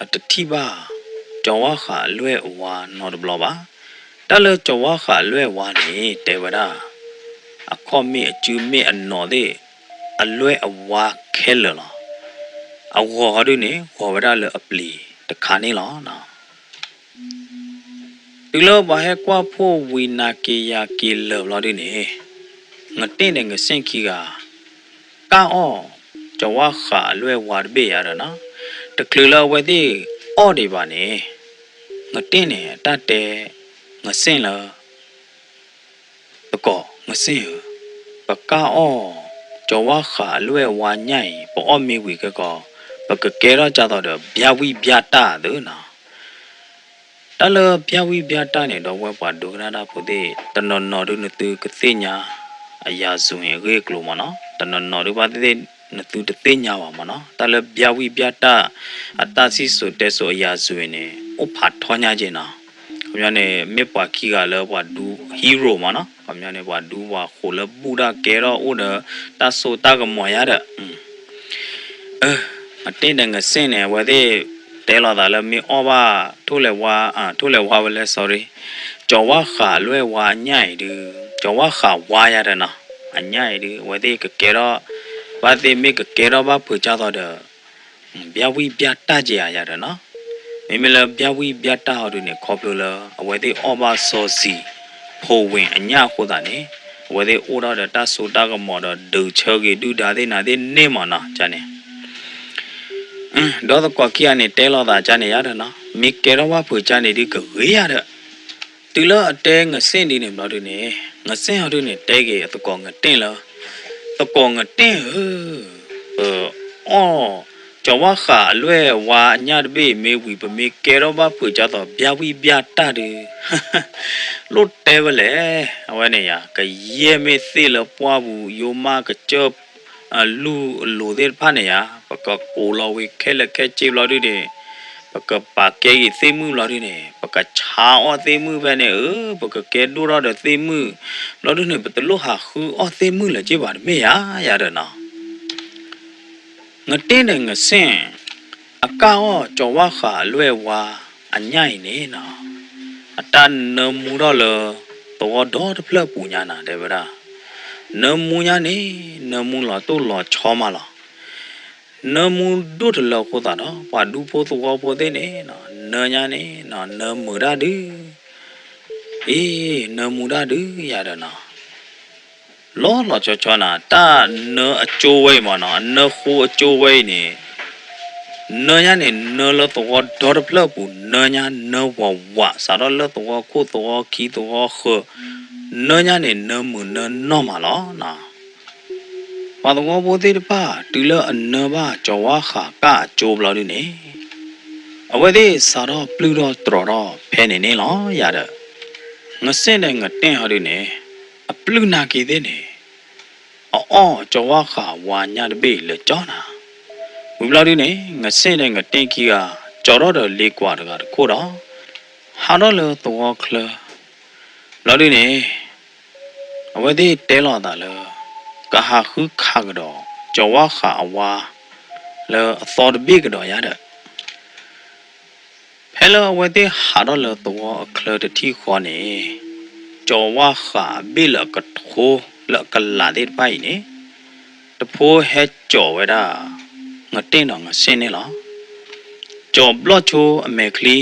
အတတိပါကြောဝါခါလွဲဝါနော်ဘလောပါတလကြောဝါခါလွဲဝါနေတေဝရာအခေါ်မေအကျူမေအနော်တဲ့အလွဲအဝါခဲလလောအဝါရနေဝါဝရလအပလီတခါနေလောနော်ဒီလိုဘာဟဲကွာဖို့ဝီနာကေယာကေလောလောဒီနေငတဲ့နဲ့ငစင်ခီကကာအောကြောဝါခါလွဲဝါဘေရတာနော်တကလလဝဲတိအော်ဒီပါနေငတဲ့နဲ့တတ်တဲ့ငစင်လောပကောငစင်ပကာအောကြောဝါခါလွဲဝါညိုင်ပေါ်မေဝီကောပကကဲရကြတော့ဗျာဝီဗျာတာဒနော်တလဗျာဝီဗျာတာနေတော့ဝဲပါဒုကနာတာဖို့တဲ့တနော်နော်တို့နတူကသိညာအရာဆိုရင်ရေကလိုမနော်တနော်နော်တို့ပါတဲ့ နသူတသိညာပါမနော်တလပြဝိပြတာအတစီဆိုတဲဆိုအရာဆိုရင်ဥဖာထောညာခြင်းနော်ခမရနေမြပွားခီကလည်းဘွာဒူဟီးရိုမနော်ခမရနေဘွာဒူဘွာခိုလပူဒါကဲတော့ဥဒတဆိုတာကမောရတဲ့အတင်းနဲ့ငစင်းနေဝတဲ့တဲလာတာလည်းမအောပါထိုးလေဝါထိုးလေဝါပဲလဲ sorry ကျော်ဝါခါလွဲဝါညိုင်ဒီကျော်ဝါခါဝါရတဲ့နော်အညိုင်ဒီဝတဲ့ကဲတော့ဘာတိမိကကဲတော့ဘာဖူကြတော့တဲ့ဗျာဝီဗျာတကြရရတယ်နော်မိမလဗျာဝီဗျာတဟောတို့နေခေါ်ပလို့လအဝတဲ့အောပါစောစီဖိုးဝင်အညခိုးတာနေဝတဲ့အိုတော့တဆိုတာကမော်တော့ဒူချောကြီးဒူဒါတဲ့နာတဲ့နေမနော်ဂျာနေတော့ကွာကီအနေတဲလာတာဂျာနေရတယ်နော်မိကဲတော့ဘာဖူဂျာနေဒီကဝေးရတဲ့တူလအတဲငစင့်ဒီနေမလို့နေငစင့်ဟောတို့နေတဲကြီးအတကောငတင်းလားတကောငတင်းအော်ကျော်ဝါခါလွဲဝါညတ်ဘေးမေဝီပမေကဲတော့ဘာဖူကြတော့ဗျာဝီဗျာတတယ်လို့တဲဝလေအဝဲနေရကရဲမေသိလပွားဘူးယိုမာကကြောလူလိုတဲ့ဖာနေရပကကိုလောဝေခဲလက်ခဲချေလော်ဒီပကပါကဲသိမှုလော်ဒီနေပကချာအောသိမှုပဲနေပကကဲဒူရတဲ့သိမှုလော်ဒီနေပတလို့ဟာခူအောသိမှုလေကြည့်ပါမေရရတယ်နော်ငတင်းနဲ့ငဆင့်အကောကျော်ဝါခါလွဲဝါအညိုင်နေနော်အတန်နမူတော့လေတော်တော်တဖလပူညာနာတယ်ဗလားနမူညာနေနမူလာတော့လောချောမလားနမူဒုတလောကိုတာတော့ဘာဒူဖို့တော့ဖို့တဲ့နေနော်နညာနေနော်နမူရဒူအေးနမူရဒူရတယ်နော်လောလောချောချောနာတာနအကျိုးဝဲမနော်နခိုးအကျိုးဝဲနေနညာနေနလတော့ဒေါ်ဖလပူနညာနဝဝစားတော့လတော့ခိုးတော့ခီတော့ခနညာနေနမူနနောမလောနော်ဘာတော့ဘောသေးတပါတူလအနဘာကျော်ဝါခါကကျိုးဘလို့နေအဝဲသေးစားတော့ပလူတော့တော်တော့ဖဲနေနေလောရတဲ့ငစင့်တဲ့ငတင်းဟာတွေနေအပလူနာကီတဲ့နေအော်ကျော်ဝါခါဝါညာတပိလေကြောနာဘုဘလာဒီနေငစင့်တဲ့ငတင်းကီကကြော်တော့တယ်လေးကွာတကခိုးတော့ဟာတော့လေတော့ခလလာဒီနေအဝဲသေးတဲလာတာလေကဟာခုခါကတော့ကျော်ဝါခါအဝါလေအသောတပိကတော့ရတဲ့ဖဲလအဝဲသေးဟာတော့လေတော့ခလတတိခေါ်နေကျော်ဝါခါဘိလကထိုးလကလာတဲ့ပိုင်နေတဖိုးဟဲကျော်ဝဲတာငတင်းတော့ငဆင်းနေလားကျော်ဘလော့ချိုအမေကလီ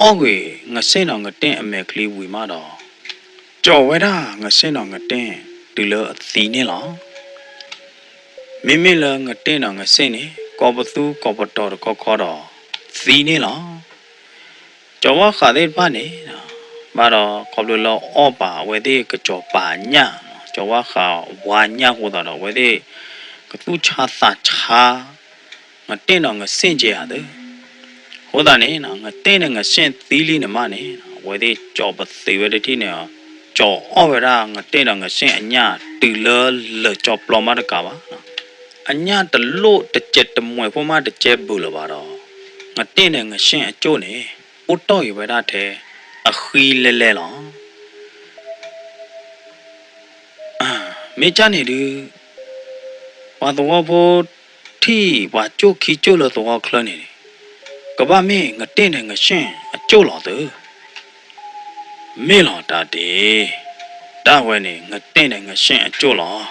အော်ဝေငဆင်းတော့ငတင်းအမေကလီဝီမတော့ကျော်ဝဲတာငဆင်းတော့ငတင်းဒီလိုအသီးနေလားမိမိလငတင်းတော့ငဆင်းနေကောပသူကောပတော်ကောခေါ်တော့သီးနေလားကျော်ဝါခါတဲ့ပါနေဘာတော့ခေါ်လို့လောအော့ပါဝဲတဲ့ကကြောပါညာကျော်ဝါခါဝါညာဟိုတော့ဝဲတဲ့ကသူချာသာချာငတင်းတော့ငဆင့်ကြရတယ်ဟိုတာနေနော်ငတင်းနဲ့ငဆင့်သီးလေးနမနေဝဲတဲ့ကြောပသေးဝဲတဲ့တိနေကြောအော်ဝဲတာငတင်းတော့ငဆင့်အညာတူလကြောပလမတကပါအညာတလို့တကြက်တမွေဖို့မတကြက်ဘူးလို့ပါတော့ငတင်းနဲ့ငဆင့်အကျိုးနေဥတော့ရဝဲတာတဲ့အခီးလဲလောမေချာနေဒီဘာတော့ဖို့တီဘာချိုခီချိုလို့တော့ခလနေကဘာမေငတင်းနဲ့ငရှင်းအကျိုးလို့တဲ့မေလောတာတဲ့တာဝဲနေငတင်းနဲ့ငရှင်းအကျိုးလို့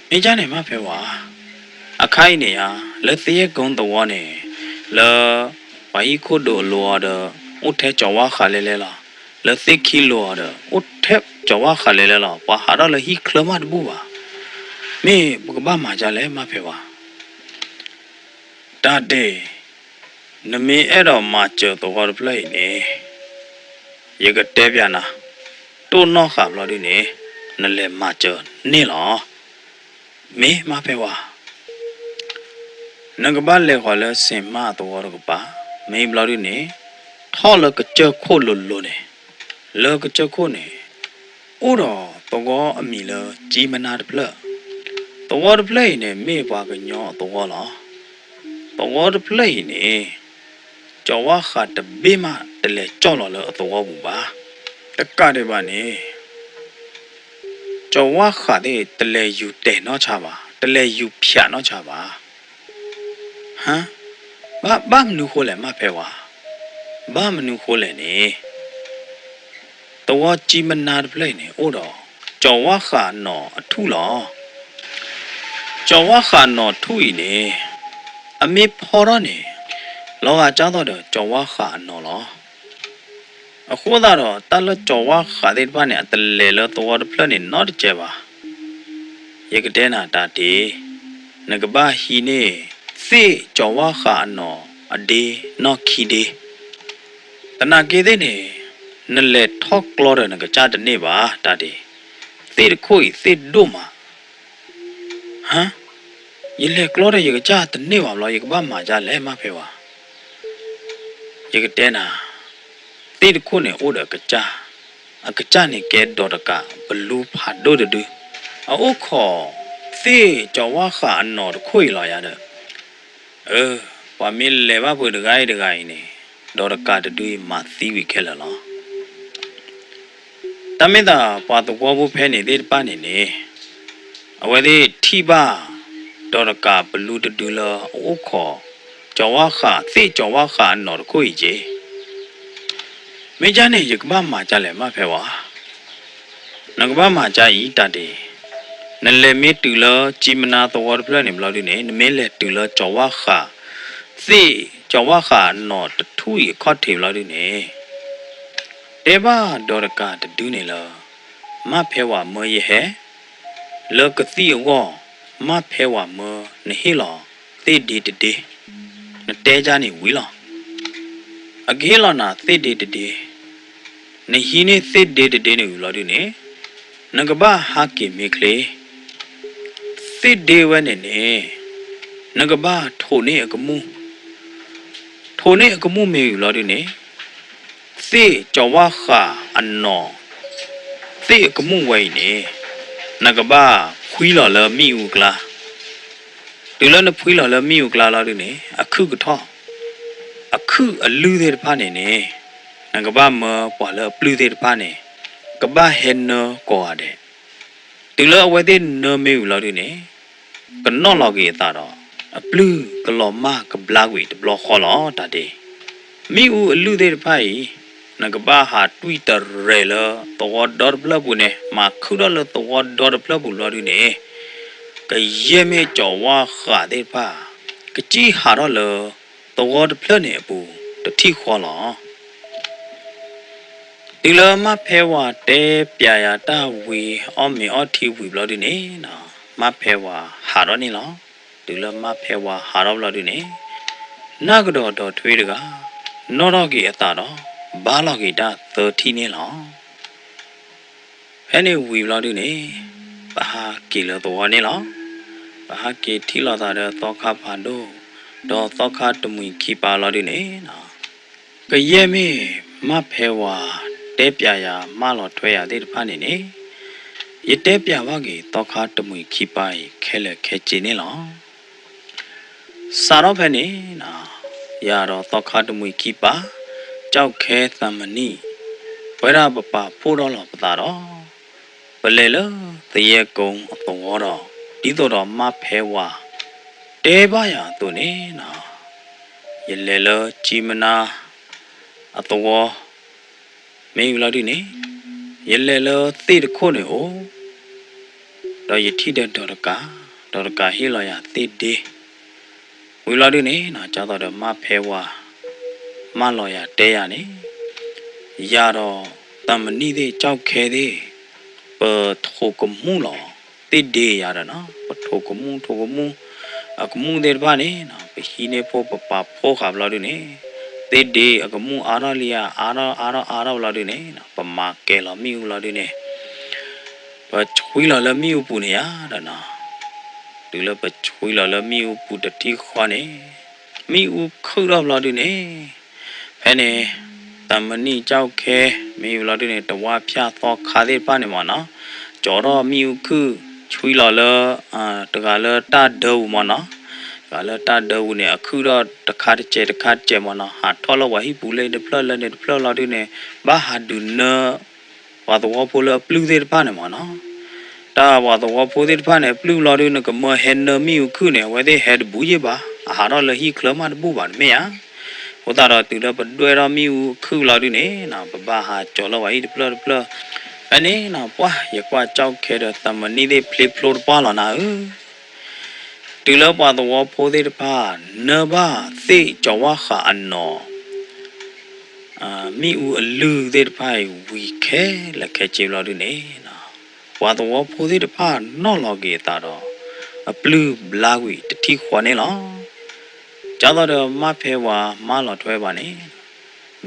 မေချာနေမှာဖဲဝါအခိုင်နေရလက်သေးကုန်းတော်နေလောဘာဤခုတို့လောတော့ဥထဲကြောဝါခါလဲလဲလားလက်သိခီလောရဥထဲကြောဝါခါလဲလဲလားဘာဟာရလဟီခလမတ်ဘူပါမေဘကဘာမှာကြလဲမဖေပါတာတဲ့နမေအဲ့တော့မှာကျော်တော့ပလိုက်နေရေကတဲပြန်နာတိုးနော်ခါဘလို့ဒီနေနလဲမှာကျော်နေလားမေမဖေပါနကဘာလေခေါ်လဲစင်မတော့ကပါမေဘလို့ဒီနေထောလကကြခိုးလို့နေလောကကြခိုးနေဥတော်တော့အမီလကြီးမနာတပလ The water plane ne me ba ga nyo the water. The water plane ne Jawa kha de be ma de le chaw lo le the water bu ba. The ka de ba ne Jawa kha de le yu de no cha ba. De le yu phya no cha ba. Huh? Ba mnu kho le ma phe wa. Ba mnu kho le ne. The water chi ma na de plane ne o do. Jawa kha no a thu lo. Jawa kha no thu yi ne. A me pho ro ne. Lo ga cha do de Jawa kha no lo. A kho da do ta lo Jawa kha de ba ne a le lo the water plane ne no de che ba. Ye ga de na ta de. Na ga ba hi ne. Se Jawa kha no a de no ki de. Ta na ke de ne. Na le thok lo de na ga cha de ne ba ta de. Se de khoi se do ma. Huh? Ye le klo de ye ga cha de ne ba lo ye ga ba ma cha le ma phe wa. Ye ga de na. Se de kho ne o de ga cha. A ga cha ne ke do de ka blu pha do de du. A o kho se Jawa kha no de khoi lo ya de. Wa me le ba bu de gai ne. Do de ka de du ma si wi khe la lo. Ta me da pa to wo bu phe ne de pa ne ne. A we de thi ba do de ka blu de du lo o kho Jawa kha se Jawa kha no de khoi je. Me ja ne ye ga ba ma cha le ma phe wa. Na ga ba ma cha yi ta de. Na le me tu lo chi ma na the water plane ne ma lo du ne. Na me le tu lo Jawa kha se Jawa kha no de thu yi kho the lo du ne. De ba do de ka de du ne lo. Ma phe wa mo ye he. Lo ka si wo ma phe wa mo ne he lo. Se de de. Na te ja ni wi lo. A ge lo na se de de. Na hi ne se de ne wi lo du ne. Na ga ba ha ke me kle. Se de wa ne ne. Na ga ba tho ne a ga mu. Tho ne a ga mu me wi lo du ne. Se Jawa kha anno. Se a ga mu wai ne. Na ga ba khwi lo le mi u kla. Du lo na phwi lo le mi u kla lo du ne. A khu ga tho. A khu a lu de pa ne ne. Na ga ba mo pa le plu de pa ne. Ga ba hen no ko a de. Du lo we de no me u lo du ne. Ga no lo ge ta do. A plu ga lo ma ga bla wi de blo kho lo ta de. Mi u a lu de pa yi. Na ga ba ha Twitter re lo. To wa dot bla bu ne. Ma khu do lo to wa dot bla bu lo du ne. Ga ye me Jawa kha de pa. Ga chi ha do lo. To wa de pla ne bu. De thi kho lo. Di lo ma phe wa te pya ya ta wi o me o thi wi lo du ne na. Ma phe wa ha do ni lo. Di lo ma phe wa ha do lo du ne. Na ga do do thwe de ga. No do ge a ta do. Ba lo ge da 30 ne lo. Phe ne wi lo du ne. Ba ha ke lo to wa ne lo. Ba ha ke thi lo ta de to kha pha do. Do to kha tu mui ki pa lo du ne na. Ga ye me ma phe wa te pya ya ma lo thwe ya de pa ne ne. Ye te pya wa ge to kha tu mui ki pa yi khe le khe chi ne lo. Sa ro phe ne na. Ya ro to kha tu mui ki pa. Chao khe thamani. Wai ra pa pa pho do lo pa ta ro. Ba le lo the ye kong a to wo do. Di to do ma phe wa. Te ba ya to ne na. Ye le lo chi ma na a to wo. Me wi lo du ne. Ye le lo te de kho ne o. Do ye thi de do ka. Do ka he lo ya te de. Wi lo du ne na cha do ma phe wa. Ma lo ya te ya ne. Ya ro tam ni de chao khe de. Pa tho ko mu lo. Te de ya da na. Pa tho ko mu. A ko mu de ba ne na. Pa hi ne pho pa pa pho kha lo du ne. Te de a ko mu a ra li ya a ra lo du ne na. Pa ma ke lo mi u lo du ne. Pa chui lo le mi u pu ne ya da na. Du lo pa chui lo le mi u pu de ti kho ne. Mi u khu lo du ne. Phe ne tam ni chao khe mi u lo du ne to wa phya tho kha de pa ne ma na. Cho ro mi u khu ချွေးလာလဲတကလည်းတတ်တော့မနော်ကလည်းတတ်တော့နေအခုတော့တခါတကျမနော်ဟာထော်လို့ဝဟိပူလေဖလလည်းနေဖလလာတဲ့နေဘာဟာဒူနာဘာတော့ပိုလပလူတဲ့ပါနေမနော်တာဘာတော့ပိုတဲ့ပါနေပလူလာတဲ့နေကမဟန်နမီခုနေဝတဲ့ဟက်ဘူးရပါအာတော့လဟိကလမတ်ဘူးပါမေယာဟိုတာတော့တူတော့တွဲတော့မီခုလာတဲ့နေနော်ဘာဟာကြော်လို့ဝဟိဖလအနေနော်ပွားရကွာကြောက်ခဲတဲ့တမနီတဲ့ play floor ပါလာနာတူလပါတော့ဖိုးတဲ့ပါနဘာသိကြောဝခအနော်မိဦးအလူတဲ့ဖိုင်ဝီခဲလက်ခဲချေလို့ဒီနေနော်ဝါတော့ဖိုးတဲ့ပါနော်လော်ကေတာတော့အပလူဘလာဝီတတိခွာနေလောကြောက်တော့မဖဲဝါမလော်ထွဲပါနေ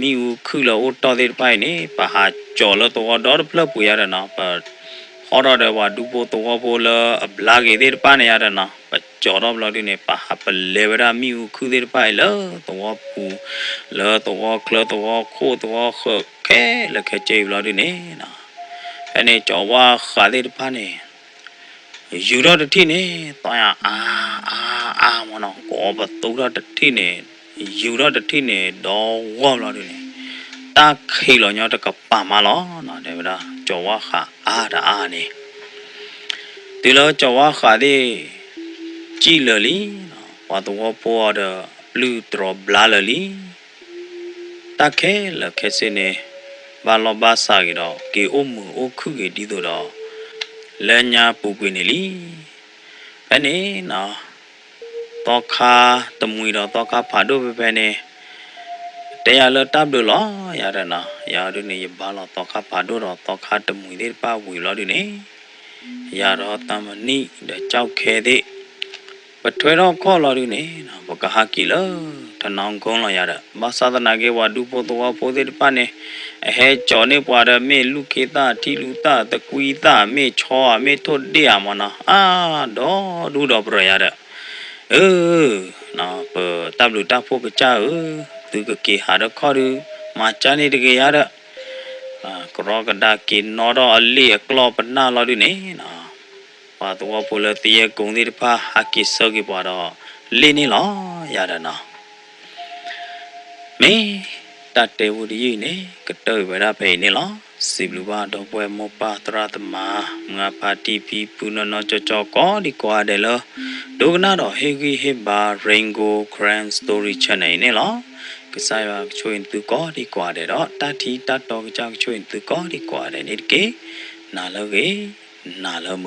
မိဦးခုလောတော်တဲ့ဖိုင်နေပါဟာကြော်လို့တော့ဖလပူရတဲ့နော်ပါဟောတော့တယ်ဝါဒူပိုတော့ပိုလဘလာကေတဲ့ပါနေရတဲ့နော်ကြော်တော့လို့ဒီနေပါဟာပလေဝရာမိဦးခုတဲ့ဖိုင်လောတော့ပူလောတော့ကလတော့ခိုးတော့ခဲလက်ခဲချေလို့ဒီနေနော်အနေကြော်ဝါခါတဲ့ပါနေယူတော့တတိနေတော့အာမနော်ကောဘတူတော့တတိနေယူတော့တတိနေတော့ဝေါလို့ဒီနေတာခေလောညောတကပါမလောနော်တယ်ဗျာကြော်ဝါခါအာနေဒီလိုကြော်ဝါခါဒီကြည်လလီဝါတော့ပေါ်တော့ဘလူးဒရဘလာလလီတာခဲလခဲစနေဘာလောဘာစာကြီးတော့ကေအုံမအိုခုကြီးဒီတော့လညာပူပွေနေလီအနေနော်တော့ခါတမွေတော့ခါဖာတို့ပဲနေတရားလတပ်လို့လောရတဲ့နော်ရတဲ့နေဘာလို့တော့ခါဖာတို့တော့ခါတမွေတဲ့ပါဝီလို့ဒီနေရတော့တမနိတဲ့ကြောက်ခဲတဲ့ပထွေတော့ခေါ်လို့ဒီနေနော်ဘကဟာကီလောတနောင်ကုန်းလို့ရတဲ့ဘာသာသနာကေဝဒူပိုတော့ပိုတဲ့ပါနေအဟဲကြော်နေပွားတဲ့မေလူခေတာတီလူတာတကွီတာမေချောမေထွတ်တဲ့မနော်တော့ဒူတော့ပြရတဲ့နော်တပ်လူတပ်ဖို့ကကြသူကကေဟာတော့ခေါ်ရမချနေတကရတဲ့ကရောကဒါကင်နော်တော့အလီကလောပနာလို့ဒီနေနော်ဘာတော့ပိုလတီယကုံဒီပါဟာကီဆောကီပွားတော့လင်းနေလောရတဲ့နော်မေတတေဝဒီနေကတောဝရဖေနေလောစီဘလူဘာတော့ပွဲမောပါတရတမငါပါတီပီပူနော်ကြောကောဒီကွာတယ်လောဒုကနာတော့ဟေဂီဟေဘာရင်ဂိုဂရန်စတိုရီချန်နေလောကစားရချွင်သူကောဒီကွာတယ်တော့တတီတတော်ကြောက်ချွင်သူကောဒီကွာတယ်နေကေနာလောကေနာလောမ